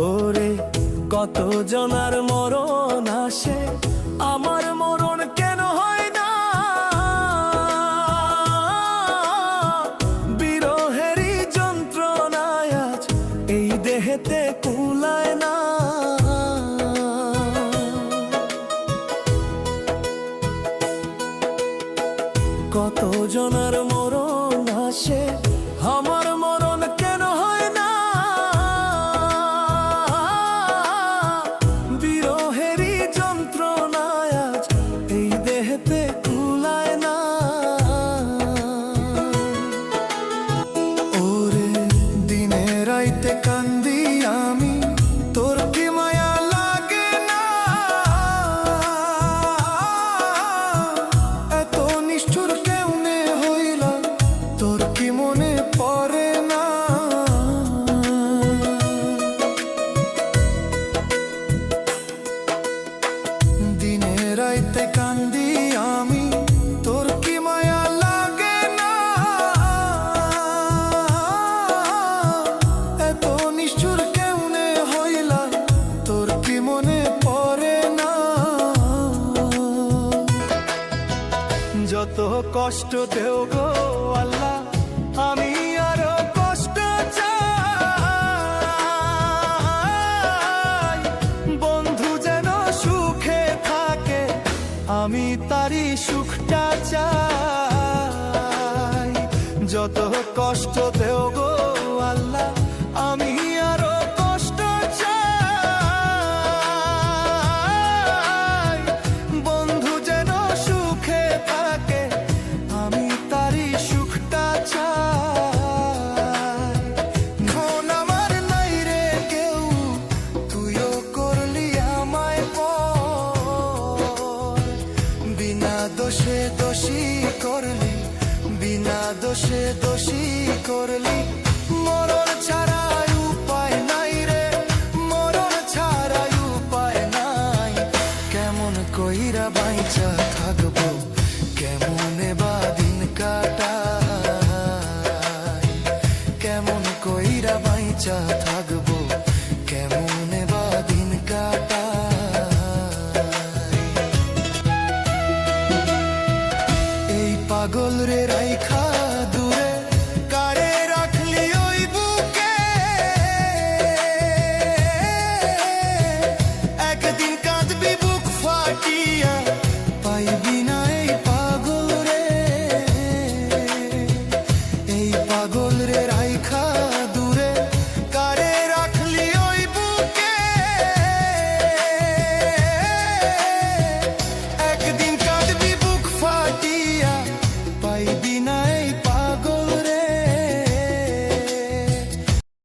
ওরে কত জনার মরণ আসে, আমার মরণ কেন হয় না? বিরহেরই যন্ত্রণায় আজ এই দেহেতে কুলায় না। কত জনার মরণ আসে, আমার মরণ কেন হয় না? বিরহেরই যন্ত্রণায় আজ এই দেহেতে কুলায় না। ওরে দিনে রাইতে কান্দি আমি, তোর কি মায়া লাগে না? এত নিষ্ঠুর কেমনে হইলা, তোর কি মনে পড়ে না? দিনে রাইতে কান্দি আমি, তোর কি মায়া লাগে না? এত নিষ্ঠুর কেমনে হইলা, তোর কি মনে পড়ে না? যত কষ্ট দেও গো আল্লাহ, আমি আরো কষ্ট চাই। বন্ধু যেন সুখে থাকে, আমি তারই সুখটা চাই। যত কষ্ট দেও গো আল্লাহ, আমি আরো কষ্ট চাই। বন্ধু যেন সুখে থাকে, আমি তারই সুখটা চাই। এখন আমার নাই রে কেউ, তুইও করলি আমায় পর। বিনা দোষে দোষী করলি, বিনা দোষে দোষী করলি। মরণ ছাড়াই উপায় নাই রে, মরণ ছাড়াই উপায় নাই। কেমন কইরা বাইচা থাকবো, কেমনে বা দিন কাটাই। কেমন কইরা বাইচা থাকবো, কেমনে বা দিন কাটাই। এই পাগল রে রাইখা